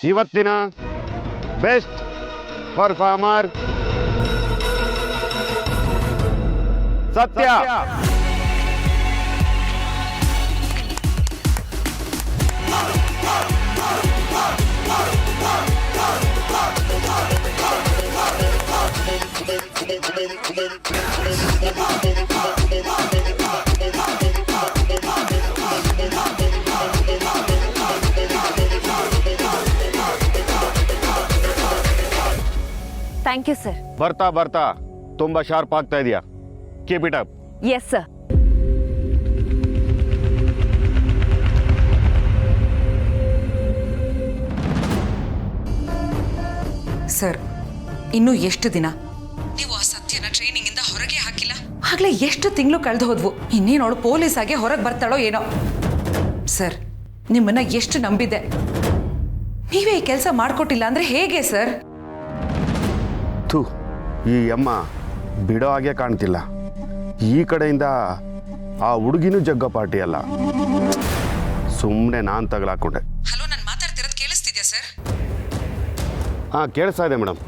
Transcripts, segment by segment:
ಇವತ್ತಿನ best performer Satya. Thank you sir. ಬರ್ತಾ ಬರ್ತಾ ತುಂಬಾ ಶಾರ್ಪ್ ಆಗ್ತಾ ಇದೆಯಾ. Keep it up. Yes sir. Sir, ಇನ್ನು ಎಷ್ಟು ದಿನ ನೀವು ಆ ಸತ್ಯನ ಟ್ರೈನಿಂಗ್ ಇಂದ ಹೊರಗೆ ಹಾಕಿಲ್ಲ? ಆಗ್ಲೇ ಎಷ್ಟು ತಿಂಗಳು ಕಳೆದು ಹೋದ್ವು. ಇನ್ನೇನೋಳು ಪೊಲೀಸ್ ಆಗಿ ಹೊರಗೆ ಬರ್ತಾಳೋ ಏನೋ. ಸರ್, ನಿಮ್ಮನ್ನ ಎಷ್ಟು ನಂಬಿದೆ, ನೀವೇ ಈ ಕೆಲಸ ಮಾಡ್ಕೊಟ್ಟಿಲ್ಲ ಅಂದ್ರೆ ಹೇಗೆ ಸರ್? ಥೂ, ಈ ಅಮ್ಮ ಬಿಡೋ ಹಾಗೆ ಕಾಣ್ತಿಲ್ಲ. ಈ ಕಡೆಯಿಂದ ಆ ಹುಡುಗಿನೂ ಜಗ್ಗ ಪಾರ್ಟಿ ಅಲ್ಲ. ಸುಮ್ಮನೆ ನಾನು ತಗಲಾಕೊಂಡೆ. ಹಲೋ, ನಾನು ಮಾತಾಡ್ತಿರೋದು ಕೇಳಿಸ್ತಿದ್ಯಾ ಸರ್? ಹಾಂ, ಕೇಳಿಸ್ತಾ ಇದೆ ಮೇಡಮ್.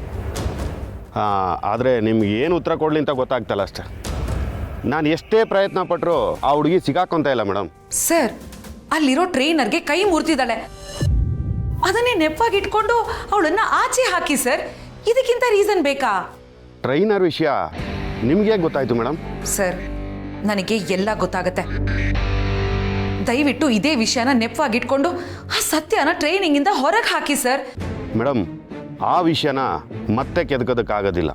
ಆದರೆ ನಿಮ್ಗೆ ಏನು ಉತ್ತರ ಕೊಡಲಿ ಅಂತ ಗೊತ್ತಾಗ್ತಲ್ಲ ಅಷ್ಟೆ. ನಾನು ಎಷ್ಟೇ ಪ್ರಯತ್ನ ಪಟ್ಟರು ಆ ಹುಡುಗಿ ಸಿಗಾಕೊಂತ ಇಲ್ಲ ಮೇಡಮ್. ಸರ್, ಅಲ್ಲಿರೋ ಟ್ರೈನರ್ಗೆ ಕೈ ಮುರ್ತಿದ್ದಾಳೆ. ಅದನ್ನೇ ನೆಪವಾಗಿ ಇಟ್ಕೊಂಡು ಅವಳನ್ನ ಆಚೆ ಹಾಕಿ ಸರ್. ಇದಕ್ಕಿಂತ ರೀಸನ್ ಬೇಕಾ? ಟ್ರೈನರ್ ವಿಷಯ ನಿಮ್ಗೆ ಗೊತ್ತಾಯ್ತು ಮೇಡಮ್? ಸರ್, ನನಗೆ ಎಲ್ಲ ಗೊತ್ತಾಗತ್ತೆ. ದಯವಿಟ್ಟು ಇದೇ ವಿಷಯನ ನೆಪವಾಗಿ ಇಟ್ಕೊಂಡು ಆ ಸತ್ಯನ ಟ್ರೈನಿಂಗ್ ಇಂದ ಹೊರಗೆ ಹಾಕಿ ಸರ್. ಮೇಡಮ್, ಆ ವಿಷಯನ ಮತ್ತೆ ಕೆದಕೋದಕ್ಕಾಗೋದಿಲ್ಲ.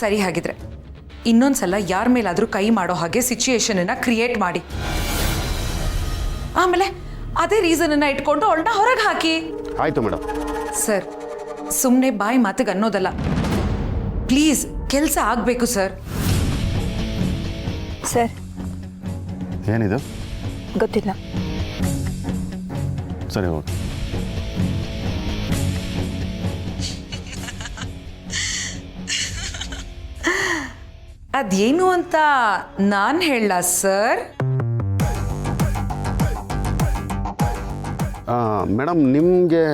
ಸರಿ, ಹಾಗಿದ್ರೆ ಇನ್ನೊಂದ್ಸಲ ಯಾರ ಮೇಲಾದ್ರೂ ಕೈ ಮಾಡೋ ಹಾಗೆ ಸಿಚುಯೇಷನ್ ಕ್ರಿಯೇಟ್ ಮಾಡಿ, ಆಮೇಲೆ ಅದೇ ರೀಸನ್ ಅನ್ನ ಇಟ್ಕೊಂಡು ಅವಳನ್ನ ಹೊರಗೆ ಹಾಕಿ. ಆಯ್ತು ಮೇಡಮ್. ಸರ್, ಸುಮ್ಮನೆ ಬಾಯಿ ಮಾತಿಗೆ ಅನ್ನೋದಲ್ಲ, ಪ್ಲೀಸ್ ಕೆಲಸ ಆಗಬೇಕು ಸರ್. ಸರ್, ಏನಿದು? ಗೊತ್ತಿಲ್ಲ. ಸರಿ, ಹೋಗಿ. ಅದೇನು ಅಂತ ನಾನು ಹೇಳ ಸರ್? ಮೇಡಮ್, ನಿಮಗೆ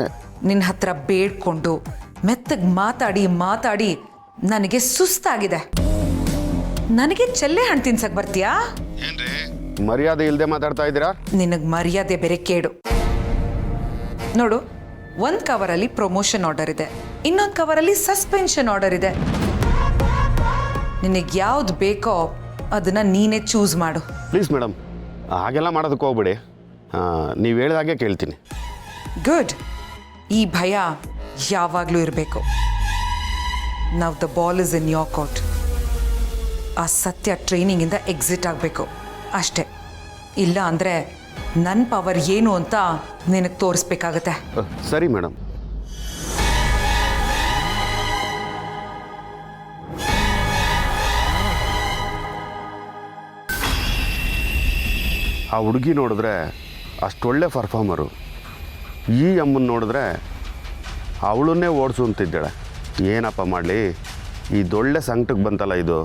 ನಿನ್ನ ಹತ್ರ ಬೇಡ್ಕೊಂಡು ಮೆತ್ತಗೆ ಮಾತಾಡಿ ಮಾತಾಡಿ ನನಗೆ ಸುಸ್ತಾಗಿದೆ. ನನಗೆ ಚೆಲ್ಲೆ ಹಣ್ಣು ತಿನ್ಸಕ್ ಬರ್ತೀಯಾ? ಮರ್ಯಾದೆ ಇಲ್ಲದೆ ಮಾತಾಡ್ತಾ ಇದ್ದೀರಾ? ನಿನಗೆ ಮರ್ಯಾದೆ ಬೇರೆ ಕೇಡು. ನೋಡು, ಒಂದು ಕವರಲ್ಲಿ ಪ್ರಮೋಷನ್ ಆರ್ಡರ್ ಇದೆ, ಇನ್ನೊಂದು ಕವರಲ್ಲಿ ಸಸ್ಪೆನ್ಷನ್ ಆರ್ಡರ್ ಇದೆ. ನಿನಗೆ ಯಾವ್ದು ಬೇಕೋ ಅದನ್ನ ನೀನೇ ಚೂಸ್ ಮಾಡು. ಪ್ಲೀಸ್ ಮೇಡಮ್, ಹಾಗೆಲ್ಲ ಮಾಡೋದಕ್ಕೆ ಹೋಗ್ಬಿಡಿ. ನೀವು ಹೇಳಿದಾಗೆ ಕೇಳ್ತೀನಿ. ಗುಡ್. ಈ ಭಯ ಯಾವಾಗಲೂ ಇರಬೇಕು. Now the ball is in your court. ಆ ಸತ್ಯ ಟ್ರೈನಿಂಗಿಂದ ಎಕ್ಸಿಟ್ ಆಗಬೇಕು ಅಷ್ಟೇ. ಇಲ್ಲ ಅಂದರೆ ನನ್ನ ಪವರ್ ಏನು ಅಂತ ನಿನಗೆ ತೋರಿಸ್ಬೇಕಾಗತ್ತೆ. ಸರಿ ಮೇಡಮ್. ಆ ಹುಡುಗಿ ನೋಡಿದ್ರೆ ಅಷ್ಟೊಳ್ಳೆ ಪರ್ಫಾರ್ಮರು. ಈ ಅಮ್ಮನ ನೋಡಿದ್ರೆ ಅವಳನ್ನೇ ಓಡಿಸು ಅಂತಿದ್ದಾಳೆ. ಏನಪ್ಪ ಮಾಡಲಿ, ಇದೊಳ್ಳೆ ಸಂಕಟಕ್ಕೆ ಬಂತಲ್ಲ ಇದು.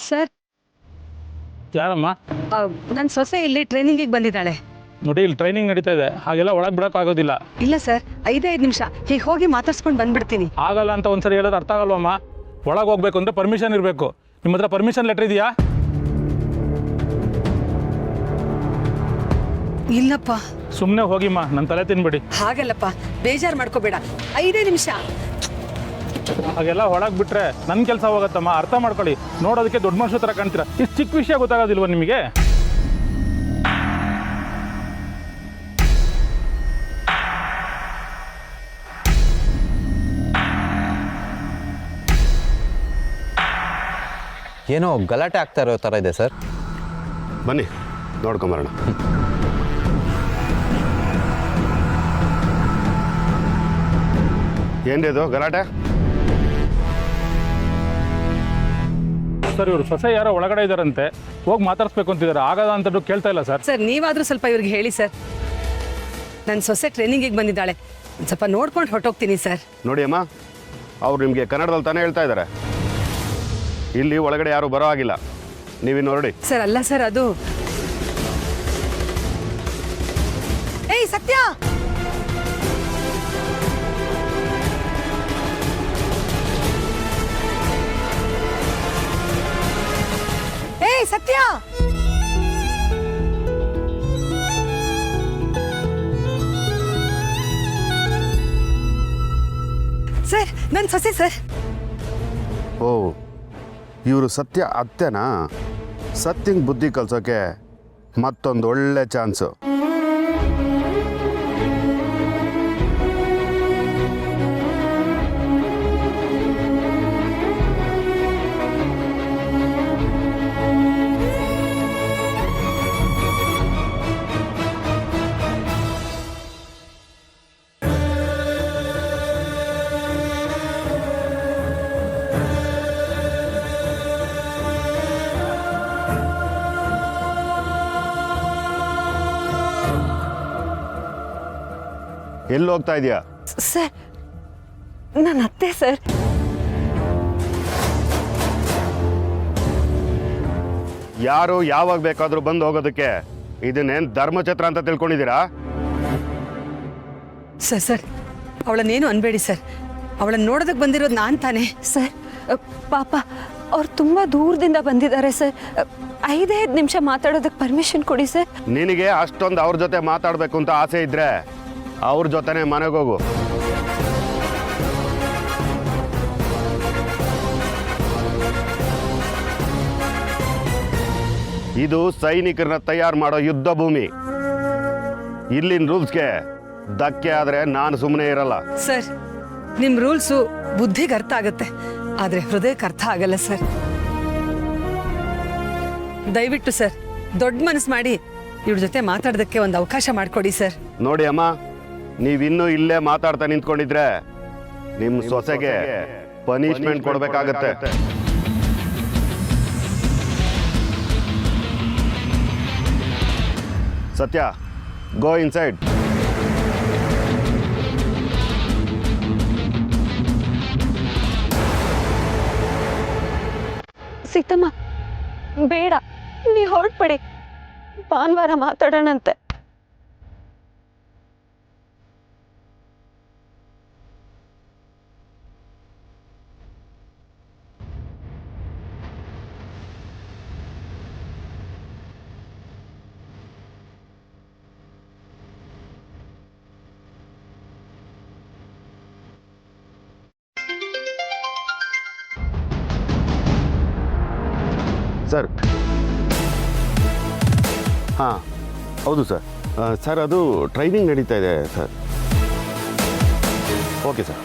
ಸರ್, ಯಾರಮ್ಮ? ನನ್ನ ಸೊಸೆ ಇಲ್ಲಿ ಟ್ರೈನಿಂಗಿಗೆ ಬಂದಿದ್ದಾಳೆ. ನೋಡಿ, ಇಲ್ಲಿ ಟ್ರೈನಿಂಗ್ ನಡೀತಾ ಇದೆ, ಹಾಗೆಲ್ಲ ಒಳಗೆ ಬಿಡೋಕ್ಕಾಗೋದಿಲ್ಲ. ಇಲ್ಲ ಸರ್, 5 ನಿಮಿಷ ಹೀಗೆ ಹೋಗಿ ಮಾತಾಡ್ಸ್ಕೊಂಡು ಬಂದ್ಬಿಡ್ತೀನಿ. ಆಗಲ್ಲ ಅಂತ ಒಂದ್ಸರಿ ಹೇಳೋದು ಅರ್ಥ ಆಗಲ್ವಮ್ಮ? ಒಳಗೆ ಹೋಗ್ಬೇಕು ಅಂದರೆ ಪರ್ಮಿಷನ್ ಇರಬೇಕು. ನಿಮ್ಮ ಹತ್ರ ಪರ್ಮಿಷನ್ ಲೆಟರ್ ಇದೆಯಾ? ಇಲ್ಲಪ್ಪ. ಸುಮ್ಮನೆ ಹೋಗಿಮ್ಮ, ನನ್ನ ತಲೆ ತಿನ್ಬಿಡಿ. ಹಾಗಲ್ಲಪ್ಪ, ಬೇಜಾರು ಮಾಡ್ಕೋಬೇಡ. 5 ನಿಮಿಷ. ಹಾಗೆಲ್ಲ ಒಳಗೆ ಬಿಟ್ರೆ ನನ್ನ ಕೆಲಸ ಹೋಗತ್ತಮ್ಮ, ಅರ್ಥ ಮಾಡ್ಕೊಳ್ಳಿ. ನೋಡೋದಕ್ಕೆ ದೊಡ್ಡ ಮನುಷ್ಯ ಥರ ಕಾಣ್ತೀರಾ, ಇಷ್ಟು ಚಿಕ್ಕ ವಿಷಯ ಗೊತ್ತಾಗೋದಿಲ್ವ ನಿಮಗೆ? ಏನೋ ಗಲಾಟೆ ಆಗ್ತಾ ಇರೋ ಥರ ಇದೆ ಸರ್. ಬನ್ನಿ ನೋಡ್ಕೊಂಬರೋಣ. ಏನ್ರಿ ಇದು ಗಲಾಟೆ? ಸರ್ ಇವರು ಸೊಸೆ ಯಾರೋ ಒಳಗಡೆ ಇದ್ದಾರಂತೆ, ಹೋಗಿ ಮಾತಾಡಿಸ್ಬೇಕು ಅಂತಿದ್ದಾರೆ. ಆಗದ ಅಂತದ್ದು ಕೇಳ್ತಾ ಇಲ್ಲ ಸರ್. ಸರ್ ನೀವಾದರೂ ಸ್ವಲ್ಪ ಇವ್ರಿಗೆ ಹೇಳಿ ಸರ್. ನನ್ನ ಸೊಸೆ ಟ್ರೈನಿಂಗಿಗೆ ಬಂದಿದ್ದಾಳೆ, ಒಂದು ಸ್ವಲ್ಪ ನೋಡ್ಕೊಂಡು ಹೊರಟೋಗ್ತೀನಿ ಸರ್. ನೋಡಿ ಅಮ್ಮ, ಅವ್ರು ನಿಮಗೆ ಕನ್ನಡದಲ್ಲಿ ತಾನೇ ಹೇಳ್ತಾ ಇದ್ದಾರೆ. ಇಲ್ಲಿ ಒಳಗಡೆ ಯಾರು ಬರೋ ಆಗಿಲ್ಲ, ನೀವಿನ್ನು ಹೊರಡಿ. ಸರ್ ಅಲ್ಲ ಸರ್, ಅದು ಏಯ್ ಸತ್ಯ, ಏಯ್ ಸತ್ಯ, ಸರ್ ನನ್ನ ಸೊಸೆ ಸರ್. ಓ, ಇವರು ಸತ್ಯ ಅತ್ತೆನಾ? ಸತ್ಯಂಗೆ ಬುದ್ಧಿ ಕಲ್ಸೋಕೆ ಮತ್ತೊಂದು ಒಳ್ಳೆ ಚಾನ್ಸು. ಎಲ್ಲಿ ಹೋಗ್ತಾ ಇದೆಯಾ? ಸರ್ ನನ್ನ ಅತ್ತೆ ಸರ್. ಯಾರು ಯಾವಾಗ ಬೇಕಾದರೂ ಬಂದು ಹೋಗೋದಕ್ಕೆ ಇದನ್ನೇನು ಧರ್ಮಛತ್ರ ಅಂತ ತಿಳ್ಕೊಂಡಿದ್ದೀರಾ? ಸರ್ ಸರ್ ಅವಳನ್ನೇನು ಅನ್ಬೇಡಿ ಸರ್, ಅವಳನ್ನ ನೋಡೋದಕ್ಕೆ ಬಂದಿರೋದು ನಾನು ತಾನೇ. ಸರ್ ಪಾಪ ಅವ್ರು ತುಂಬ ದೂರದಿಂದ ಬಂದಿದ್ದಾರೆ ಸರ್. 5 ನಿಮಿಷ ಮಾತಾಡೋದಕ್ಕೆ ಪರ್ಮಿಷನ್ ಕೊಡಿ ಸರ್. ನಿನಗೆ ಅಷ್ಟೊಂದು ಅವ್ರ ಜೊತೆ ಮಾತಾಡಬೇಕು ಅಂತ ಆಸೆ ಇದ್ರೆ ಅವ್ರ ಜೊತೆನೆ ಮನೆಗೆ ಹೋಗು. ಇದು ಸೈನಿಕರನ್ನ ತಯಾರು ಮಾಡೋ ಯುದ್ಧ ಭೂಮಿ. ಇಲ್ಲಿನ ರೂಲ್ಸ್ಗೆ ಧಕ್ಕೆ ಆದ್ರೆ ನಾನು ಸುಮ್ಮನೆ ಇರಲ್ಲ. ಸರ್ ನಿಮ್ಮ ರೂಲ್ಸು ಬುದ್ಧಿಗೆ ಅರ್ಥ ಆಗುತ್ತೆ, ಆದರೆ ಹೃದಯಕ್ಕೆ ಅರ್ಥ ಆಗಲ್ಲ ಸರ್. ದಯವಿಟ್ಟು ಸರ್ ದೊಡ್ಡ ಮನಸ್ಸು ಮಾಡಿ ಇವ್ರ ಜೊತೆ ಮಾತಾಡೋದಕ್ಕೆ ಒಂದು ಅವಕಾಶ ಮಾಡಿಕೊಡಿ ಸರ್. ನೋಡಿ ಅಮ್ಮ, ನೀವಿನ್ನೂ ಇಲ್ಲೇ ಮಾತಾಡ್ತಾ ನಿಂತ್ಕೊಂಡಿದ್ರೆ ನಿಮ್ಮ ಸೊಸೆಗೆ ಪನಿಷ್ಮೆಂಟ್ ಕೊಡಬೇಕಾಗತ್ತೆ. ಸತ್ಯ, ಗೋ ಇನ್ಸೈಡ್. ಸೀತಮ್ಮ ಬೇಡ, ನೀ ಹೊರಟ್ಬಿಡಿ, ಭಾನುವಾರ ಮಾತಾಡೋಣಂತೆ. ಸರ್, ಹಾಂ ಹೌದು ಸರ್. ಸರ್ ಅದು ಟ್ರೈನಿಂಗ್ ನಡೀತಾ ಇದೆ ಸರ್. Okay sir.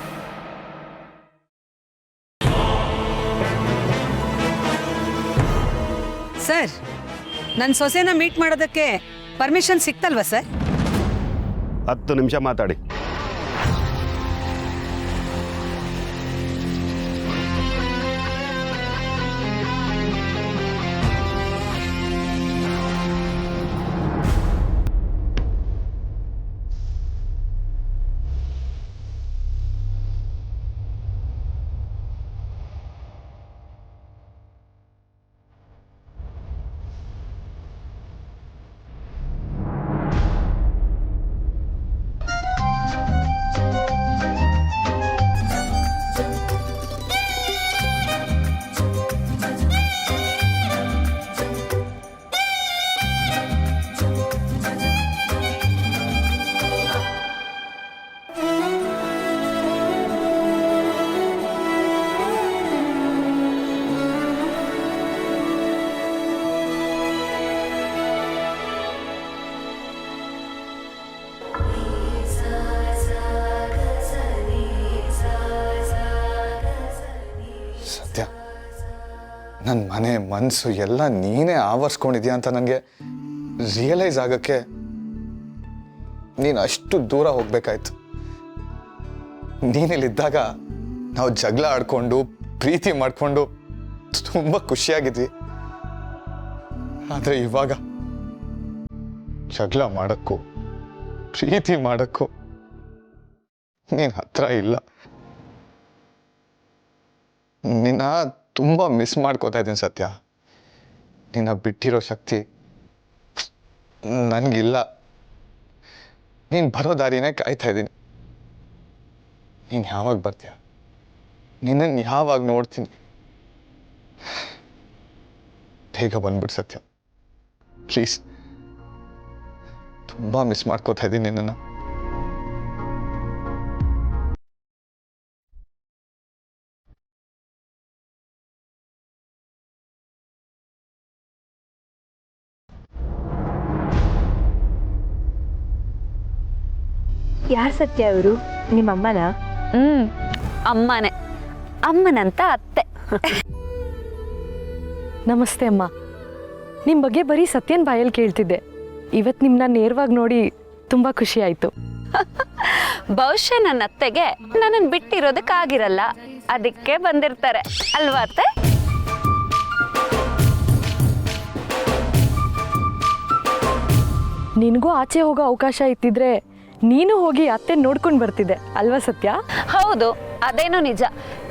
ಸರ್ ನನ್ನ ಸೊಸೆನ ಮೀಟ್ ಮಾಡೋದಕ್ಕೆ ಪರ್ಮಿಷನ್ ಸಿಕ್ತಲ್ವಾ ಸರ್? 10 ನಿಮಿಷ ಮಾತಾಡಿ. ನನ್ನ ಮನೆ ಮನಸ್ಸು ಎಲ್ಲ ನೀನೇ ಆವರಿಸ್ಕೊಂಡಿದ್ಯಾ ಅಂತ ನನಗೆ ರಿಯಲೈಸ್ ಆಗೋಕ್ಕೆ ನೀನು ಅಷ್ಟು ದೂರ ಹೋಗ್ಬೇಕಾಯ್ತು. ನೀನಿಲ್ಲಿದ್ದಾಗ ನಾವು ಜಗಳ ಆಡ್ಕೊಂಡು ಪ್ರೀತಿ ಮಾಡಿಕೊಂಡು ತುಂಬ ಖುಷಿಯಾಗಿದ್ವಿ. ಆದರೆ ಇವಾಗ ಜಗಳ ಮಾಡೋಕ್ಕೂ ಪ್ರೀತಿ ಮಾಡೋಕ್ಕೂ ನೀನು ಹತ್ರ ಇಲ್ಲ. ನಿನ್ನ ತುಂಬ ಮಿಸ್ ಮಾಡ್ಕೋತಾ ಇದ್ದೀನಿ ಸತ್ಯ. ನಿನ್ನ ಬಿಟ್ಟಿರೋ ಶಕ್ತಿ ನನಗಿಲ್ಲ. ನೀನು ಬರೋ ದಾರಿನೇ ಕಾಯ್ತಾ ಇದ್ದೀನಿ. ನೀನು ಯಾವಾಗ ಬರ್ತೀಯ? ನಿನ್ನನ್ನು ಯಾವಾಗ ನೋಡ್ತೀನಿ? ಬೇಗ ಬಂದ್ಬಿಡು ಸತ್ಯ, ಪ್ಲೀಸ್. ತುಂಬ ಮಿಸ್ ಮಾಡ್ಕೋತಾ ಇದ್ದೀನಿ ನಿನ್ನನ್ನು. ಯಾರು ಸತ್ಯ ಅವರು? ನಿಮ್ಮಮ್ಮನ? ಅಮ್ಮನೇ, ಅಮ್ಮನಂತ ಅತ್ತೆ. ನಮಸ್ತೆ ಅಮ್ಮ. ನಿಮ್ಮ ಬಗ್ಗೆ ಬರೀ ಸತ್ಯನ್ ಬಾಯಲ್ಲಿ ಕೇಳ್ತಿದ್ದೆ. ಇವತ್ತು ನಿಮ್ಮನ್ನ ನೇರವಾಗಿ ನೋಡಿ ತುಂಬ ಖುಷಿ ಆಯಿತು. ಬಹುಶಃ ನನ್ನ ಅತ್ತೆಗೆ ನನ್ನನ್ನು ಬಿಟ್ಟಿರೋದಕ್ಕಾಗಿರಲ್ಲ, ಅದಕ್ಕೆ ಬಂದಿರ್ತಾರೆ ಅಲ್ವಾ ಅತ್ತೆ? ನಿನಗೂ ಆಚೆ ಹೋಗೋ ಅವಕಾಶ ಇತ್ತಿದ್ರೆ ನೀನು ಹೋಗಿ ಅತ್ತೆ ನೋಡ್ಕೊಂಡು ಬರ್ತಿದ್ದೆ ಅಲ್ವಾ ಸತ್ಯ? ಹೌದು, ಅದೇನೋ ನಿಜ.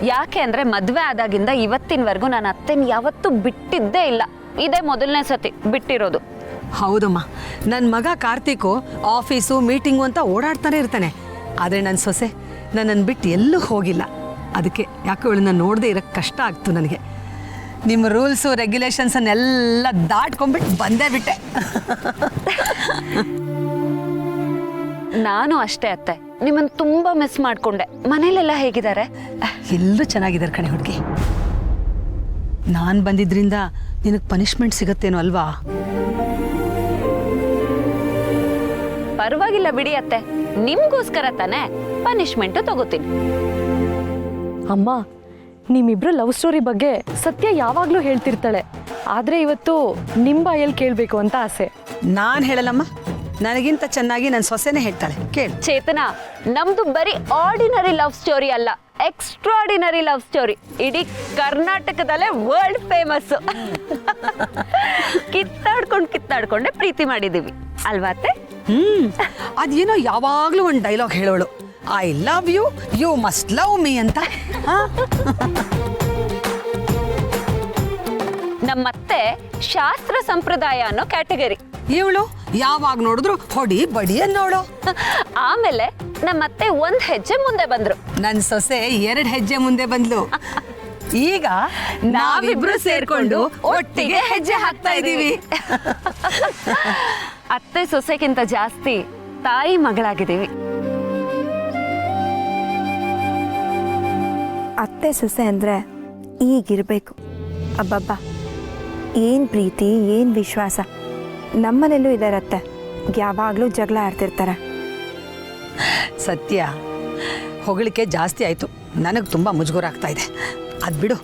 ಯಾಕೆ ಅಂದರೆ ಮದುವೆ ಆದಾಗಿಂದ ಇವತ್ತಿನವರೆಗೂ ನಾನು ಅತ್ತೆನ ಯಾವತ್ತೂ ಬಿಟ್ಟಿದ್ದೇ ಇಲ್ಲ. ಇದೇ ಮೊದಲನೇ ಸತಿ ಬಿಟ್ಟಿರೋದು. ಹೌದಮ್ಮ, ನನ್ನ ಮಗ ಕಾರ್ತಿಕು ಆಫೀಸು ಮೀಟಿಂಗು ಅಂತ ಓಡಾಡ್ತಾನೆ ಇರ್ತಾನೆ. ಆದರೆ ನನ್ನ ಸೊಸೆ ನನ್ನನ್ನು ಬಿಟ್ಟು ಎಲ್ಲೂ ಹೋಗಿಲ್ಲ. ಅದಕ್ಕೆ ಯಾಕೆ ಇವಳನ್ನ ನೋಡದೆ ಇರೋಕ್ಕೆ ಕಷ್ಟ ಆಗ್ತು ನನಗೆ. ನಿಮ್ಮ ರೂಲ್ಸು ರೆಗ್ಯುಲೇಷನ್ಸನ್ನೆಲ್ಲ ದಾಟ್ಕೊಂಡ್ಬಿಟ್ಟು ಬಂದೇ ಬಿಟ್ಟೆ. ನಾನು ಅಷ್ಟೇ ಅತ್ತೆ, ನಿಮ್ಮನ್ನು ತುಂಬ ಮಿಸ್ ಮಾಡಿಕೊಂಡೆ. ಮನೇಲೆಲ್ಲ ಹೇಗಿದ್ದಾರೆ? ಎಲ್ಲರೂ ಚೆನ್ನಾಗಿದ್ದಾರೆ ಕಣೆ ಹುಡುಗಿ. ನಾನು ಬಂದಿದ್ರಿಂದ ನಿನಗೆ ಪನಿಷ್ಮೆಂಟ್ ಸಿಗತ್ತೇನೋ ಅಲ್ವಾ? ಪರವಾಗಿಲ್ಲ ಬಿಡಿ ಅತ್ತೆ, ನಿಮ್ಗೋಸ್ಕರ ತಾನೇ ಪನಿಷ್ಮೆಂಟು ತಗೋತೀನಿ. ಅಮ್ಮ, ನಿಮ್ಮಿಬ್ರು ಲವ್ ಸ್ಟೋರಿ ಬಗ್ಗೆ ಸತ್ಯ ಯಾವಾಗಲೂ ಹೇಳ್ತಿರ್ತಾಳೆ. ಆದರೆ ಇವತ್ತು ನಿಮ್ಮ ಬಾಯಲ್ಲಿ ಕೇಳಬೇಕು ಅಂತ ಆಸೆ. ನಾನು ಹೇಳಲ್ಲಮ್ಮ, ನನಗಿಂತ ಚೆನ್ನಾಗಿ ನನ್ನ ಸೊಸೆನೇ ಹೇಳ್ತಾಳೆ, ಕೇಳು. ಚೇತನ, ನಮ್ದು ಬರೀ ಆರ್ಡಿನರಿ ಲವ್ ಸ್ಟೋರಿ ಅಲ್ಲ, ಎಕ್ಸ್ಟ್ರಾರ್ಡಿನರಿ ಲವ್ ಸ್ಟೋರಿ. ಇಡೀ ಕರ್ನಾಟಕದಲ್ಲೇ ವರ್ಲ್ಡ್ ಫೇಮಸ್. ಕಿತ್ತಾಡ್ಕೊಂಡೆ ಪ್ರೀತಿ ಮಾಡಿದೀವಿ ಅಲ್ವಾ ಅತ್ತೆ? ಅದೇನೋ ಯಾವಾಗಲೂ ಒಂದು ಡೈಲಾಗ್ ಹೇಳೋಳು, I love you, you must love me ಅಂತ. ನಮ್ಮತ್ತೆ ಶಾಸ್ತ್ರ ಸಂಪ್ರದಾಯ ಅನ್ನೋ ಕ್ಯಾಟಗರಿ. ಇವಳು ಯಾವಾಗ ನೋಡಿದ್ರು ಹೊಡಿ ಬಡಿ ಅನ್ನೋಳು. ಆಮೇಲೆ ನಮ್ಮತ್ತೆ ಒಂದ್ ಹೆಜ್ಜೆ ಮುಂದೆ ಬಂದ್ರು. ನನ್ನ ಸೊಸೆ 2 ಹೆಜ್ಜೆ ಮುಂದೆ ಬಂದ್ಲು. ಈಗ ನಾವಿಬ್ರು ಸೇರ್ಕೊಂಡು ಒಟ್ಟಿಗೆ ಹೆಜ್ಜೆ ಹಾಕ್ತಾ ಇದೀವಿ. ಅತ್ತೆ ಸೊಸೆಗಿಂತ ಜಾಸ್ತಿ ತಾಯಿ ಮಗಳಾಗಿದ್ದೀವಿ. ಅತ್ತೆ ಸೊಸೆ ಅಂದರೆ ಈಗಿರಬೇಕು. ಅಬ್ಬಬ್ಬ, ಏನು ಪ್ರೀತಿ, ಏನು ವಿಶ್ವಾಸ. ನಮ್ಮನೆಲ್ಲೂ ಇದ್ದಾರೆ ಅತ್ತೆ, ಯಾವಾಗಲೂ ಜಗಳ ಆಡ್ತಿರ್ತಾರೆ. ಸತ್ಯ, ಹೊಗಳಿಕೆ ಜಾಸ್ತಿ ಆಯಿತು. ನನಗೆ ತುಂಬ ಮುಜುಗರ ಆಗ್ತಾ ಇದೆ. ಅದು ಬಿಡು,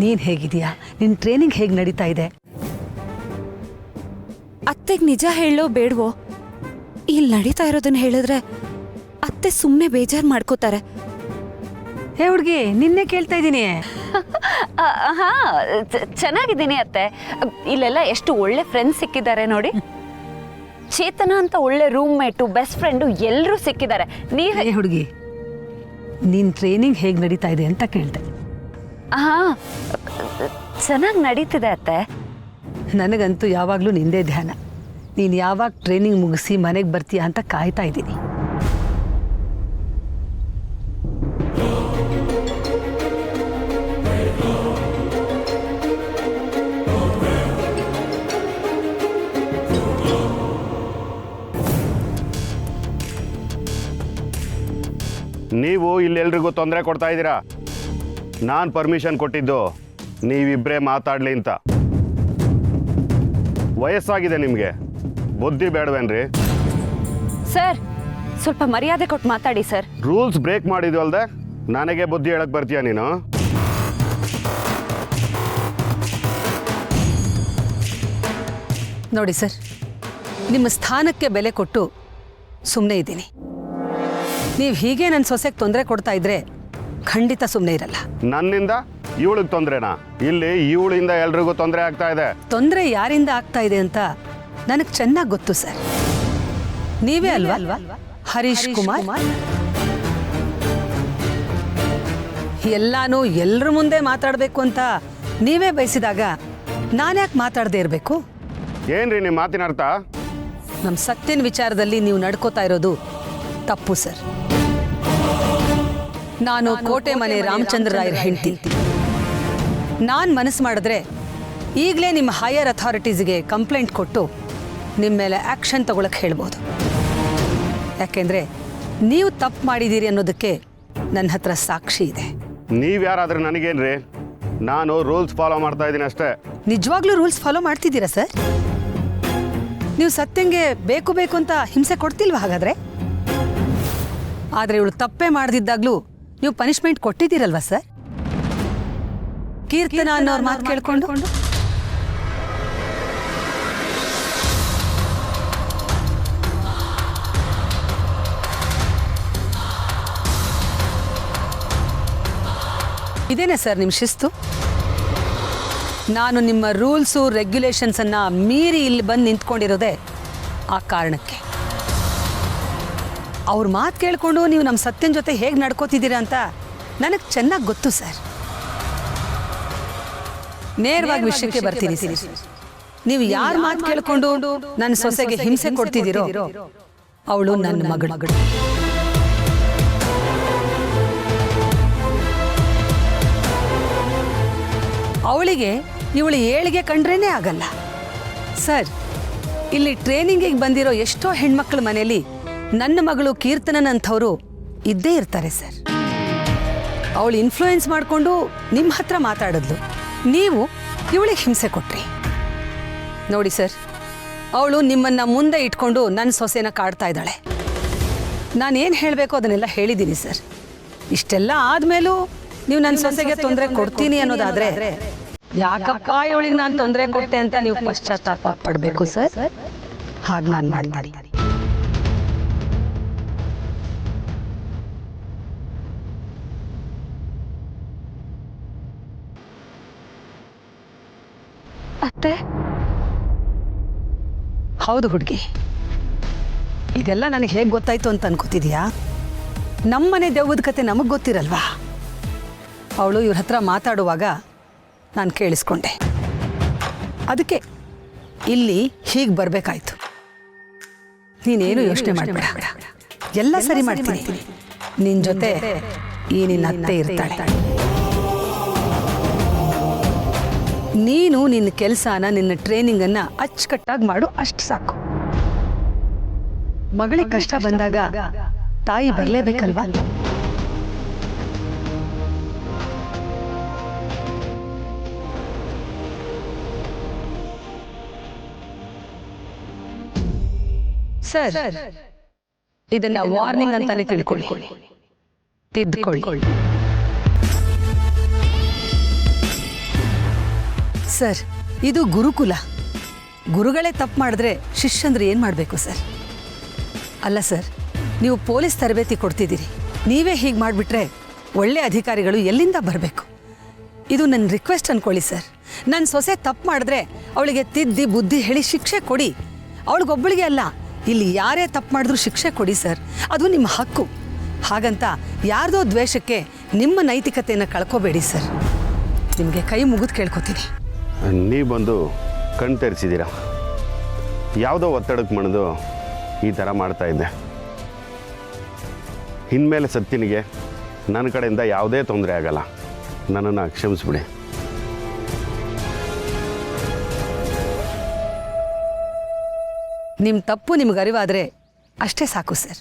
ನೀನು ಹೇಗಿದೀಯಾ? ನಿನ್ನ ಟ್ರೈನಿಂಗ್ ಹೇಗೆ ನಡೀತಾ ಇದೆ? ಅತ್ತೆಗೆ ನಿಜ ಹೇಳೋ ಬೇಡವೋ? ಇಲ್ಲಿ ನಡೀತಾ ಇರೋದನ್ನ ಹೇಳಿದ್ರೆ ಅತ್ತೆ ಸುಮ್ಮನೆ ಬೇಜಾರು ಮಾಡ್ಕೋತಾರೆ. ಹೇ ಹುಡುಗಿ, ನಿನ್ನೆ ಕೇಳ್ತಾ ಇದ್ದೀನಿ. ಹಾ, ಚೆನ್ನಾಗಿದ್ದೀನಿ ಅತ್ತೆ. ಇಲ್ಲೆಲ್ಲ ಎಷ್ಟು ಒಳ್ಳೆ ಫ್ರೆಂಡ್ಸ್ ಸಿಕ್ಕಿದ್ದಾರೆ ನೋಡಿ. ಚೇತನ ಅಂತ ಒಳ್ಳೆ ರೂಮ್ ಮೇಟು, ಬೆಸ್ಟ್ ಫ್ರೆಂಡು ಎಲ್ಲರೂ ಸಿಕ್ಕಿದ್ದಾರೆ. ಹೇ ಹುಡುಗಿ, ನಿನ್ನ ಟ್ರೈನಿಂಗ್ ಹೇಗೆ ನಡೀತಾ ಇದೆ ಅಂತ ಕೇಳ್ದೆ. ಹಾ, ಚೆನ್ನಾಗಿ ನಡೀತಿದೆ ಅತ್ತೆ. ನನಗಂತೂ ಯಾವಾಗಲೂ ನಿಂದೇ ಧ್ಯಾನ. ನೀನು ಯಾವಾಗ ಟ್ರೈನಿಂಗ್ ಮುಗಿಸಿ ಮನೆಗೆ ಬರ್ತೀಯ ಅಂತ ಕಾಯ್ತಾ ಇದ್ದೀನಿ. ನೀವು ಇಲ್ಲೆಲ್ರಿಗೂ ತೊಂದರೆ ಕೊಡ್ತಾ ಇದ್ದೀರಾ. ನಾನು ಪರ್ಮಿಷನ್ ಕೊಟ್ಟಿದ್ದು ನೀವಿಬ್ಬರೇ ಮಾತಾಡಲಿ ಅಂತ. ವಯಸ್ಸಾಗಿದೆ ನಿಮಗೆ, ಬುದ್ಧಿ ಬೇಡವೇನ್ರಿ? ಸರ್, ಸ್ವಲ್ಪ ಮರ್ಯಾದೆ ಕೊಟ್ಟು ಮಾತಾಡಿ ಸರ್. ರೂಲ್ಸ್ ಬ್ರೇಕ್ ಮಾಡಿದ್ವು ಅಲ್ದೆ ನನಗೆ ಬುದ್ಧಿ ಹೇಳಕ್ ಬರ್ತೀಯ ನೀನು? ನೋಡಿ ಸರ್, ನಿಮ್ಮ ಸ್ಥಾನಕ್ಕೆ ಬೆಲೆ ಕೊಟ್ಟು ಸುಮ್ಮನೆ ಇದ್ದೀನಿ. ನೀವು ಹೀಗೆ ನನ್ನ ಸೊಸೆಗೆ ತೊಂದರೆ ಕೊಡ್ತಾ ಇದ್ರೆ ಖಂಡಿತ ಸುಮ್ಮನೆ ಇರಲ್ಲ. ನನ್ನಿಂದ ಇವಳಿಗೆ ತೊಂದರೆನಾ? ಇಲ್ಲಿ ಇವಳಿಂದ ಎಲ್ರಿಗೂ ತೊಂದರೆ ಆಗ್ತಾ ಇದೆ. ತೊಂದರೆ ಯಾರಿಂದ ಆಗ್ತಾ ಇದೆ ಅಂತ ನನಗೆ ಚೆನ್ನಾಗಿ ಗೊತ್ತು ಸರ್. ನೀವೇ ಅಲ್ವಾ ಹರೀಶ್ ಕುಮಾರ್? ಎಲ್ಲಾನು ಎಲ್ರ ಮುಂದೆ ಮಾತಾಡಬೇಕು ಅಂತ ನೀವೇ ಬಯಸಿದಾಗ ನಾನ್ಯಾಕೆ ಮಾತಾಡದೇ ಇರಬೇಕು? ಏನ್ರಿ ನಿಮ್ಮ ಮಾತಿನ ಅರ್ಥ? ನಮ್ಮ ಸತ್ಯನ ವಿಚಾರದಲ್ಲಿ ನೀವು ನಡ್ಕೋತಾ ಇರೋದು ತಪ್ಪು ಸರ್. ನಾನು ಕೋಟೆ ಮನೆ ರಾಮಚಂದ್ರ ರಾಯರ ಹೆಂಡತಿ. ನಾನು ಮನಸ್ಸು ಮಾಡಿದ್ರೆ ಈಗಲೇ ನಿಮ್ಮ ಹೈಯರ್ ಅಥಾರಿಟೀಸ್ಗೆ ಕಂಪ್ಲೇಂಟ್ ಕೊಟ್ಟು ನಿಮ್ಮ ಮೇಲೆ ಆ್ಯಕ್ಷನ್ ತಗೊಳಕ್ಕೆ ಹೇಳ್ಬೋದು. ಯಾಕೆಂದರೆ ನೀವು ತಪ್ಪು ಮಾಡಿದ್ದೀರಿ ಅನ್ನೋದಕ್ಕೆ ನನ್ನ ಹತ್ರ ಸಾಕ್ಷಿ ಇದೆ. ನೀವ್ಯಾರಾದ್ರೂ ನನಗೇನ್ರಿ? ನಾನು ರೂಲ್ಸ್ ಫಾಲೋ ಮಾಡ್ತಾ ಇದ್ದೀನಿ ಅಷ್ಟೇ. ನಿಜವಾಗ್ಲೂ ರೂಲ್ಸ್ ಫಾಲೋ ಮಾಡ್ತಿದ್ದೀರಾ ಸರ್? ನೀವು ಸತ್ಯಂಗೆ ಬೇಕು ಬೇಕು ಅಂತ ಹಿಂಸೆ ಕೊಡ್ತಿಲ್ವಾ ಹಾಗಾದರೆ? ಆದರೆ ಇವಳು ತಪ್ಪೇ ಮಾಡದಿದ್ದಾಗಲೂ ನೀವು ಪನಿಷ್ಮೆಂಟ್ ಕೊಟ್ಟಿದ್ದೀರಲ್ವಾ ಸರ್? ಕೀರ್ತನ ಅನ್ನೋರ್ ಮಾತು ಕೇಳ್ಕೊಂಡು ಇದೇನೇ ಸರ್ ನಿಮ್ಮ ಶಿಸ್ತು? ನಾನು ನಿಮ್ಮ ರೂಲ್ಸು ರೆಗ್ಯುಲೇಷನ್ಸನ್ನು ಮೀರಿ ಇಲ್ಲಿ ಬಂದು ನಿಂತ್ಕೊಂಡಿರೋದೆ ಆ ಕಾರಣಕ್ಕೆ. ಅವ್ರ ಮಾತು ಕೇಳಿಕೊಂಡು ನೀವು ನಮ್ಮ ಸತ್ಯನ ಜೊತೆ ಹೇಗೆ ನಡ್ಕೋತಿದ್ದೀರಾ ಅಂತ ನನಗೆ ಚೆನ್ನಾಗಿ ಗೊತ್ತು ಸರ್. ನೇರವಾಗಿ ವಿಷಯಕ್ಕೆ ಬರ್ತೀನಿ ಸರ್. ನೀವು ಯಾರ ಮಾತು ಕೇಳಿಕೊಂಡು ನನ್ನ ಸೊಸೆಗೆ ಹಿಂಸೆ ಕೊಡ್ತಿದ್ದೀರೋ ಅವಳು ನನ್ನ ಮಗಳು. ಅವಳಿಗೆ ಇವಳು ಏಳಿಗೆ ಕಂಡ್ರೇನೇ ಆಗಲ್ಲ ಸರ್. ಇಲ್ಲಿ ಟ್ರೈನಿಂಗಿಗೆ ಬಂದಿರೋ ಎಷ್ಟೋ ಹೆಣ್ಮಕ್ಳ ಮನೆಯಲ್ಲಿ ನನ್ನ ಮಗಳು ಕೀರ್ತನಂಥವ್ರು ಇದ್ದೇ ಇರ್ತಾರೆ ಸರ್. ಅವಳು ಇನ್ಫ್ಲೂಯೆನ್ಸ್ ಮಾಡಿಕೊಂಡು ನಿಮ್ಮ ಹತ್ರ ಮಾತಾಡಿದ್ಲು, ನೀವು ಇವಳಿಗೆ ಹಿಂಸೆ ಕೊಟ್ರಿ. ನೋಡಿ ಸರ್, ಅವಳು ನಿಮ್ಮನ್ನು ಮುಂದೆ ಇಟ್ಕೊಂಡು ನನ್ನ ಸೊಸೆನ ಕಾಡ್ತಾ ಇದ್ದಾಳೆ. ನಾನೇನು ಹೇಳಬೇಕು ಅದನ್ನೆಲ್ಲ ಹೇಳಿದ್ದೀನಿ ಸರ್. ಇಷ್ಟೆಲ್ಲ ಆದಮೇಲೂ ನೀವು ನನ್ನ ಸೊಸೆಗೆ ತೊಂದರೆ ಕೊಡ್ತೀನಿ ಅನ್ನೋದಾದರೆ ಯಾಕಪ್ಪ ಇವಳಿಗೆ ನಾನು ತೊಂದರೆ ಕೊಟ್ಟೆ ಅಂತ ನೀವು ಪಶ್ಚಾತ್ತಾಪ ಪಡಬೇಕು ಸರ್. ಹಾಗೆ ನಾನು ಮಾಡಿ ಅತ್ತೆ. ಹೌದು ಹುಡುಗಿ, ಇದೆಲ್ಲ ನನಗೆ ಹೇಗೆ ಗೊತ್ತಾಯ್ತು ಅಂತ ಅನ್ಕೋತಿದ್ಯಾ? ನಮ್ಮನೆ ದೆವ್ವದ ಕತೆ ನಮಗೆ ಗೊತ್ತಿರಲ್ವಾ? ಅವಳು ಇವ್ರ ಹತ್ರ ಮಾತಾಡುವಾಗ ನಾನು ಕೇಳಿಸ್ಕೊಂಡೆ. ಅದಕ್ಕೆ ಇಲ್ಲಿ ಹೀಗೆ ಬರಬೇಕಾಯ್ತು. ನೀನೇನು ಯೋಚನೆ ಮಾಡಬೇಡ, ಎಲ್ಲ ಸರಿ ಮಾಡ್ತೀನಿ. ನಿನ್ನ ಜೊತೆ ಈ ನಿನ್ನ ಅತ್ತೆ ಇರ್ತಾಳೆ. ನೀನು ನಿನ್ನ ಕೆಲಸನ, ನಿನ್ನ ಟ್ರೈನಿಂಗನ್ನು ಅಚ್ಚುಕಟ್ಟಾಗಿ ಮಾಡು, ಅಷ್ಟು ಸಾಕು. ಮಗಳಿಗೆ ಕಷ್ಟ ಬಂದಾಗ ತಾಯಿ ಬರಲೇಬೇಕಲ್ವಾ? ಸರ್, ಇದನ್ನ ವಾರ್ನಿಂಗ್ ಅಂತಾನೆ ತಿಳ್ಕೊಳ್ಳಿ, ತಿದ್ದುಕೊಳ್ಳಿ. ಸರ್, ಇದು ಗುರುಕುಲ. ಗುರುಗಳೇ ತಪ್ಪು ಮಾಡಿದ್ರೆ ಶಿಷ್ಯಂದ್ರೆ ಏನು ಮಾಡಬೇಕು ಸರ್? ಅಲ್ಲ ಸರ್, ನೀವು ಪೊಲೀಸ್ ತರಬೇತಿ ಕೊಡ್ತಿದ್ದೀರಿ, ನೀವೇ ಹೀಗೆ ಮಾಡಿಬಿಟ್ರೆ ಒಳ್ಳೆ ಅಧಿಕಾರಿಗಳು ಎಲ್ಲಿಂದ ಬರಬೇಕು? ಇದು ನನ್ನ ರಿಕ್ವೆಸ್ಟ್ ಅಂದ್ಕೊಳ್ಳಿ ಸರ್. ನನ್ನ ಸೊಸೆ ತಪ್ಪು ಮಾಡಿದ್ರೆ ಅವಳಿಗೆ ತಿದ್ದಿ ಬುದ್ಧಿ ಹೇಳಿ ಶಿಕ್ಷೆ ಕೊಡಿ. ಅವಳಿಗೊಬ್ಬಳಿಗೆ ಅಲ್ಲ, ಇಲ್ಲಿ ಯಾರೇ ತಪ್ಪು ಮಾಡಿದ್ರೂ ಶಿಕ್ಷೆ ಕೊಡಿ ಸರ್. ಅದು ನಿಮ್ಮ ಹಕ್ಕು. ಹಾಗಂತ ಯಾರ್ದೋ ದ್ವೇಷಕ್ಕೆ ನಿಮ್ಮ ನೈತಿಕತೆಯನ್ನು ಕಳ್ಕೋಬೇಡಿ ಸರ್. ನಿಮಗೆ ಕೈ ಮುಗಿದು ಕೇಳ್ಕೊತೀನಿ. ನೀವು ಬಂದು ಕಣ್ ತೆರೆಸಿದ್ದೀರ. ಯಾವುದೋ ಒತ್ತಡಕ್ಕೆ ಮಣಿದು ಈ ಥರ ಮಾಡ್ತಾ ಇದ್ದೆ. ಇನ್ಮೇಲೆ ಸತ್ಯನಿಗೆ ನನ್ನ ಕಡೆಯಿಂದ ಯಾವುದೇ ತೊಂದರೆ ಆಗಲ್ಲ. ನನ್ನನ್ನು ಕ್ಷಮಿಸ್ಬಿಡಿ. ನಿಮ್ಮ ತಪ್ಪು ನಿಮ್ಗೆ ಅರಿವಾದರೆ ಅಷ್ಟೇ ಸಾಕು ಸರ್.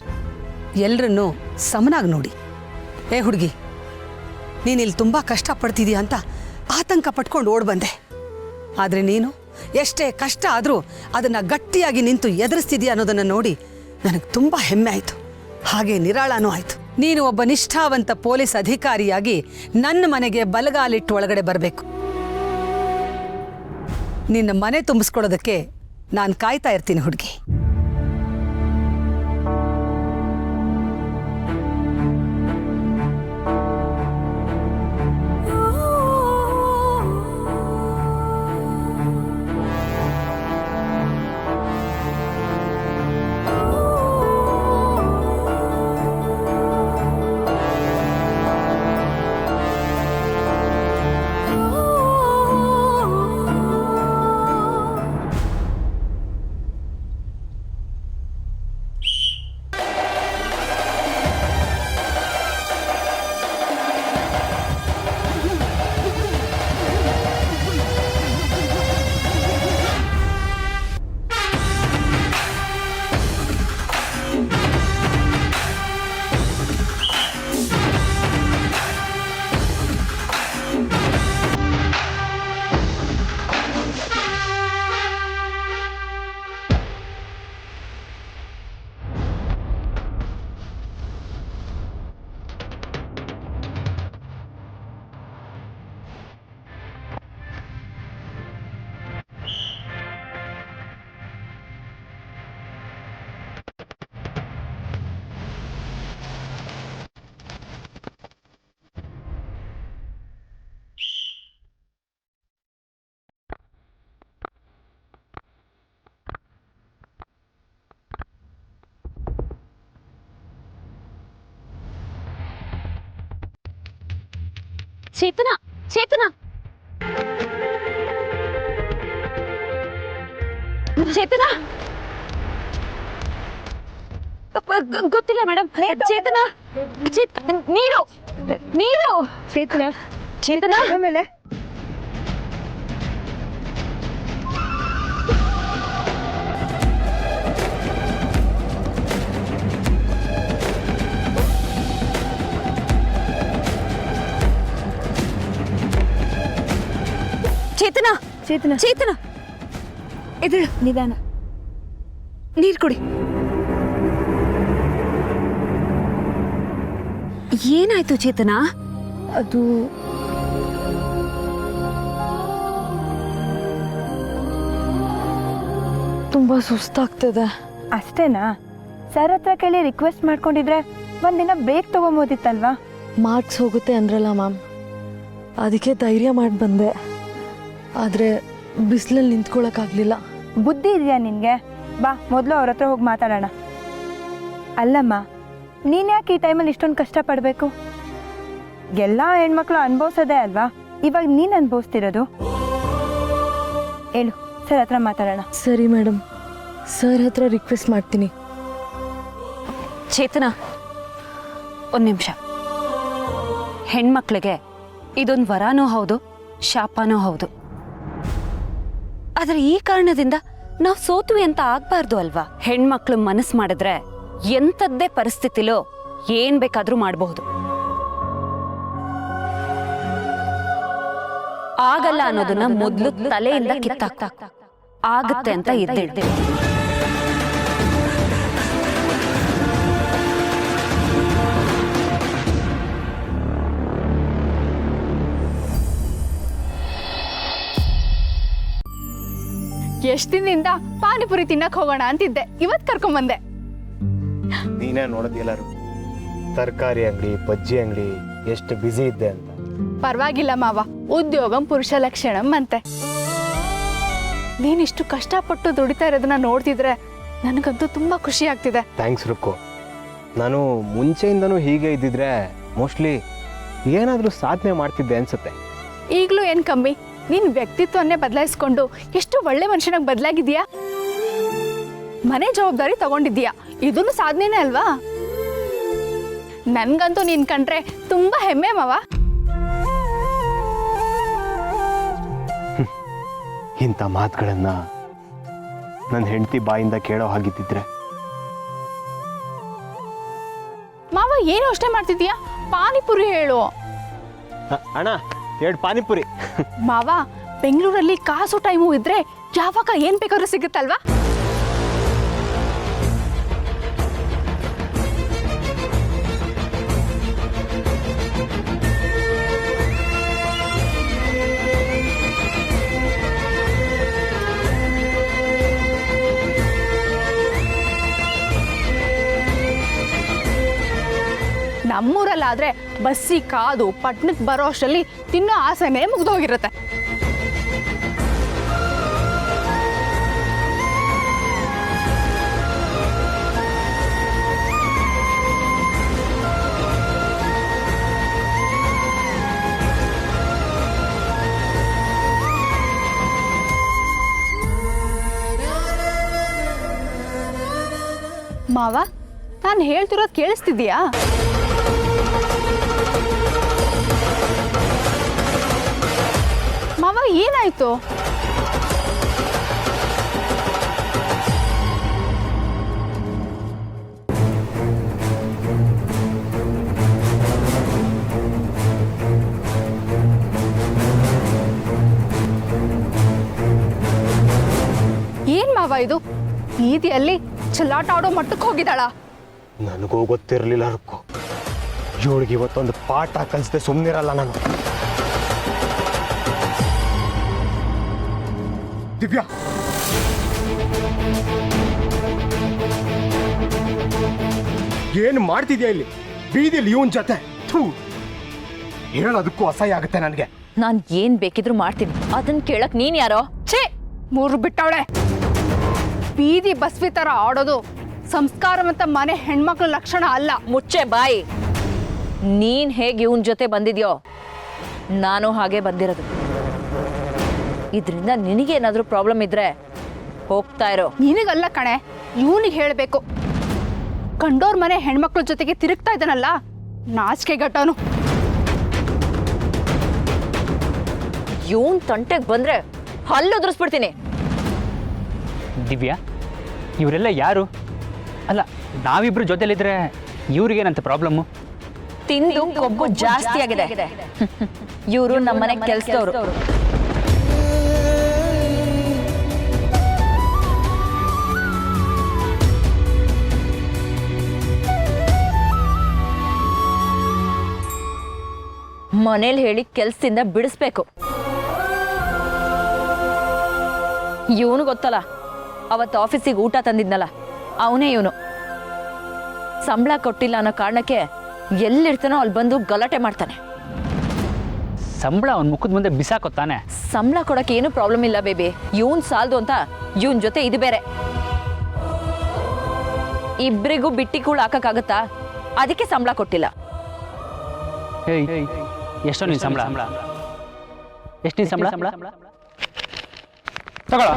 ಎಲ್ಲರನ್ನೂ ಸಮನಾಗಿ ನೋಡಿ. ಏ ಹುಡುಗಿ, ನೀನು ಇಲ್ಲಿ ತುಂಬ ಕಷ್ಟಪಡ್ತಿದ್ದೀಯ ಅಂತ ಆತಂಕ ಪಟ್ಕೊಂಡು ಓಡ್ ಬಂದೆ. ಆದರೆ ನೀನು ಎಷ್ಟೇ ಕಷ್ಟ ಆದರೂ ಅದನ್ನು ಗಟ್ಟಿಯಾಗಿ ನಿಂತು ಎದುರಿಸ್ತಿದೀಯ ಅನ್ನೋದನ್ನು ನೋಡಿ ನನಗೆ ತುಂಬ ಹೆಮ್ಮೆ ಆಯಿತು, ಹಾಗೆ ನಿರಾಳನೂ ಆಯಿತು. ನೀನು ಒಬ್ಬ ನಿಷ್ಠಾವಂತ ಪೊಲೀಸ್ ಅಧಿಕಾರಿಯಾಗಿ ನನ್ನ ಮನೆಗೆ ಬಲಗಾಲಿಟ್ಟು ಒಳಗಡೆ ಬರಬೇಕು. ನಿನ್ನ ಮನೆ ತುಂಬಿಸ್ಕೊಳ್ಳೋದಕ್ಕೆ ನಾನು ಕಾಯ್ತಾ ಇರ್ತೀನಿ ಹುಡುಗಿ. ಚೇತನ ಚೇತನ ಚೇತನ ಗೊತ್ತಿಲ್ಲ ಮೇಡಮ್. ಚೇತನ ನೀರು ನೀರು ಚೇತನ ಚೇತನ ಆಮೇಲೆ ಚೇತನ ಚೇತನ ಚೇತನ ಎದ್ದೇಳು, ನಿಧಾನ. ನೀರು ಕುಡಿ. ಏನಾಯ್ತು ಚೇತನ? ಅದು ತುಂಬಾ ಸುಸ್ತಾಗ್ತದೆ. ಅಷ್ಟೇನಾ? ಸರ್ ಹತ್ರ ಕೇಳಿ ರಿಕ್ವೆಸ್ಟ್ ಮಾಡ್ಕೊಂಡಿದ್ರೆ ಒಂದಿನ ಬ್ರೇಕ್ ತಗೊಂಬೋದಿತ್ತಲ್ವಾ? ಮಾರ್ಕ್ಸ್ ಹೋಗುತ್ತೆ ಅಂದ್ರಲ್ಲ ಮ್ಯಾಮ್, ಅದಕ್ಕೆ ಧೈರ್ಯ ಮಾಡಿ ಬಂದೆ. ಆದರೆ ಬಿಸಿಲಲ್ಲಿ ನಿಂತ್ಕೊಳ್ಳೋಕ್ಕಾಗಲಿಲ್ಲ. ಬುದ್ಧಿ ಇದೆಯಾ ನಿನಗೆ? ಬಾ ಮೊದಲು ಅವ್ರ ಹತ್ರ ಹೋಗಿ ಮಾತಾಡೋಣ. ಅಲ್ಲಮ್ಮ, ನೀನು ಯಾಕೆ ಈ ಟೈಮಲ್ಲಿ ಇಷ್ಟೊಂದು ಕಷ್ಟಪಡಬೇಕು? ಎಲ್ಲ ಹೆಣ್ಮಕ್ಳು ಅನುಭವಿಸೋದೇ ಅಲ್ವಾ, ಇವಾಗ ನೀನು ಅನುಭವಿಸ್ತಿರೋದು. ಹೇಳು, ಸರ್ ಹತ್ರ ಮಾತಾಡೋಣ. ಸರಿ ಮೇಡಮ್, ಸರ್ ಹತ್ರ ರಿಕ್ವೆಸ್ಟ್ ಮಾಡ್ತೀನಿ. ಚೇತನ, ಒಂದು ನಿಮಿಷ. ಹೆಣ್ಮಕ್ಳಿಗೆ ಇದೊಂದು ವರಾನೂ ಹೌದು, ಶಾಪನೂ ಹೌದು. ಆದರೆ ಈ ಕಾರಣದಿಂದ ನಾವು ಸೋತ್ವಿ ಅಂತ ಆಗ್ಬಾರ್ದು ಅಲ್ವಾ? ಹೆಣ್ಮಕ್ಳು ಮನಸ್ಸು ಮಾಡಿದ್ರೆ ಎಂಥದ್ದೇ ಪರಿಸ್ಥಿತಿಲೋ ಏನ್ ಬೇಕಾದ್ರೂ ಮಾಡಬಹುದು. ಆಗಲ್ಲ ಅನ್ನೋದನ್ನ ಮೊದಲು ತಲೆಯಿಂದ ಕಿತ್ತಾಕ್ತಾ ಆಗತ್ತೆ ಅಂತ ಇದ್ದಿಡ್ದೆ. ಎಷ್ಟ್ ದಿನದಿಂದ ಪಾನಿಪುರಿ ತಿನ್ನಕ್ ಹೋಗೋಣ ಅಂತಿದ್ದೆ, ಇವತ್ ಕರ್ಕೊಂಬಂದೆ. ನೀನೇ ನೋಡೋದು ಎಲ್ಲರೂ ತರಕಾರಿ ಅಂಗಡಿ, ಬಜ್ಜಿ ಅಂಗಡಿ ಎಷ್ಟು ಬ್ಯುಸಿ ಇದ್ದೆ ಅಂತ. ಪರವಾಗಿಲ್ಲ ಮಾವ, ಉದ್ಯೋಗಂ ಪುರುಷ ಲಕ್ಷಣಂ ಅಂತೆ. ನೀನಿಷ್ಟು ಕಷ್ಟಪಟ್ಟು ದುಡಿತಾ ಇರೋದನ್ನ ನೋಡ್ತಿದ್ರೆ ನನಗಂತೂ ತುಂಬಾ ಖುಷಿ ಆಗ್ತಿದೆ. ಥ್ಯಾಂಕ್ಸ್ ರುಕ್ಕು. ನಾನು ಮುಂಚೆಯಿಂದನೂ ಹೀಗೆ ಇದ್ದಿದ್ರೆ ಮೋಸ್ಟ್ಲಿ ಏನಾದರೂ ಸಾಧನೆ ಮಾಡ್ತಿದ್ದೆ ಅನ್ಸುತ್ತೆ. ಈಗಲೂ ಏನ್ ಕಮ್ಮಿ, ನಿನ್ ವ್ಯಕ್ತಿತ್ವನ್ನೇ ಬದಲಾಯಿಸ್ಕೊಂಡು ಎಷ್ಟು ಒಳ್ಳೆ ಮನುಷ್ಯನಾಗಿ ಬದಲಾಗಿದ್ಯಾ. ಮನೆ ಜವಾಬ್ದಾರಿ ತಗೊಂಡಿದ್ಯಾ, ಇದನ್ನು ಸಾಧನೆನೇ ಅಲ್ವಾ? ನನ್ಗಂತೂ ನೀನ್ ಕಂಡ್ರೆ ತುಂಬಾ ಹೆಮ್ಮೆ ಮಾವ. ಇಂಥ ಮಾತುಗಳನ್ನ ನನ್ನ ಹೆಂಡತಿ ಬಾಯಿಂದ ಕೇಳೋ ಹಾಗಿದ್ದಿದ್ರೆ. ಮಾವ ಏನು ಅಷ್ಟೇ ಮಾಡ್ತಿದ್ಯಾ, ಪಾನಿಪುರಿ ಹೇಳು. ಅಣ್ಣ 2 ಪಾನಿಪುರಿ. ಮಾವ, ಬೆಂಗಳೂರಲ್ಲಿ ಕಾಸು ಟೈಮು ಇದ್ರೆ ಯಾವಾಗ ಏನ್ ಬೇಕಾದ್ರೂ ಸಿಗುತ್ತಲ್ವಾ? ನಮ್ಮೂರಲ್ಲಾದ್ರೆ ಬಸ್ಸಿ ಕಾದು ಪಟ್ಟಣಕ್ಕೆ ಬರೋ ಅಷ್ಟರಲ್ಲಿ ತಿನ್ನೋ ಆಸೆನೇ ಮುಗ್ದೋಗಿರುತ್ತೆ. ಮಾವ, ನಾನು ಹೇಳ್ತಿರೋದು ಕೇಳಿಸ್ತಿದ್ಯಾ? ಮಾವ, ಏನಾಯ್ತು? ಏನ್ ಮಾವ ಇದು? ಬೀದಿಯಲ್ಲಿ ಚೆಲ್ಲಾಟ ಆಡೋ ಮಟ್ಟಕ್ಕೆ ಹೋಗಿದ್ದಾಳ? ನನಗೂ ಗೊತ್ತಿರಲಿಲ್ಲ ರುಕ್ಕು. ಇವಳಿಗೆ ಇವತ್ತೊಂದು ಪಾಠ ಕಲಿಸದೆ ಸುಮ್ಮನಿರಲ್ಲ ನಾನು. ದಿವ್ಯಾ, ಏನು ಮಾಡ್ತಿದ್ಯಾ ಇಲ್ಲಿ ಬೀದಿಲಿ ಇವನ್ ಜೊತೆ? ಹೇಳೋದಕ್ಕೂ ಅಸಹ್ಯ ಆಗುತ್ತೆ ನನಗೆ. ನಾನ್ ಏನ್ ಬೇಕಿದ್ರು ಮಾಡ್ತೀನಿ, ಅದನ್ನ ಕೇಳಕ್ ನೀನ್ ಯಾರೋ? ಛೇ, ಮೂರು ಬಿಟ್ಟವಳೆ. ಬೀದಿ ಬಸ್ವಿ ತರ ಆಡೋದು ಸಂಸ್ಕಾರವಂತ ಮನೆ ಹೆಣ್ಮಕ್ಳ ಲಕ್ಷಣ ಅಲ್ಲ. ಮುಚ್ಚೆ ಬಾಯಿ. ನೀನ್ ಹೇಗೆ ಇವನ್ ಜೊತೆ ಬಂದಿದ್ಯೋ ನಾನು ಹಾಗೆ ಬಂದಿರೋದು. ಇದರಿಂದ ನಿನಗೇನಾದರೂ ಪ್ರಾಬ್ಲಮ್ ಇದ್ರೆ ಹೋಗ್ತಾ ಇರೋ. ನಿನಗಲ್ಲ ಕಣೆ, ಇವನಿಗೆ ಹೇಳಬೇಕು. ಕಂಡೋರ್ ಮನೆ ಹೆಣ್ಮಕ್ಳ ಜೊತೆಗೆ ತಿರುಗ್ತಾ ಇದ್ದಾನಲ್ಲ, ನಾಚಿಕೆ ಗಟ್ಟವನು. ಇವನ್ ತಂಟೆಗೆ ಬಂದ್ರೆ ಹಲ್ಲು ಉದುರಿಸ್ಬಿಡ್ತೀನಿ. ದಿವ್ಯಾ, ಇವರೆಲ್ಲ ಯಾರು? ಅಲ್ಲ, ನಾವಿಬ್ರು ಜೊತೆಲಿದ್ರೆ ಇವ್ರಿಗೇನಂತ ಪ್ರಾಬ್ಲಮ್ಮು? ತಿಂದು ಕೊಬ್ಬು ಜಾಸ್ತಿ ಆಗಿದೆ. ಇವರು ನಮ್ಮನೆ ಕೆಲ್ಸದವ್ರು. ಮನೇಲಿ ಹೇಳಿ ಕೆಲ್ಸದಿಂದ ಬಿಡಿಸ್ಬೇಕು. ಇವನು ಗೊತ್ತಲ್ಲ, ಅವತ್ತು ಆಫೀಸಿಗೆ ಊಟ ತಂದಿದ್ನಲ್ಲ, ಅವನೇ ಇವನು. ಸಂಬಳ ಕೊಟ್ಟಿಲ್ಲ ಅನ್ನೋ ಕಾರಣಕ್ಕೆ ಎಲ್ಲಿರ್ತಾನೋ ಅಲ್ಲಿ ಬಂದು ಗಲಾಟೆ ಮಾಡ್ತಾನೆ. ಸಂಬಳ ಅವ್ನ ಮುಖದ ಮುಂದೆ ಬಿಸಾಕೊತ್ತಾನೆ. ಸಂಬಳ ಕೊಡಕ್ಕೆ ಏನು ಪ್ರಾಬ್ಲಮ್ ಇಲ್ಲ ಬೇಬಿ, ಇವನ್ ಸಾಲದು ಅಂತ ಇವನ್ ಜೊತೆ ಇದು ಬೇರೆ. ಇಬ್ಬರಿಗೂ ಬಿಟ್ಟಿ ಕೂಳು ಹಾಕಕ್ಕಾಗತ್ತಾ? ಅದಕ್ಕೆ ಸಂಬಳ ಕೊಟ್ಟಿಲ್ಲ. ಏಯ್, ಎಷ್ಟೋ ನಿನ್ ಸಂಬಳ? ಎಷ್ಟು ನಿನ್ ಸಂಬಳ? ತಗೊಳ.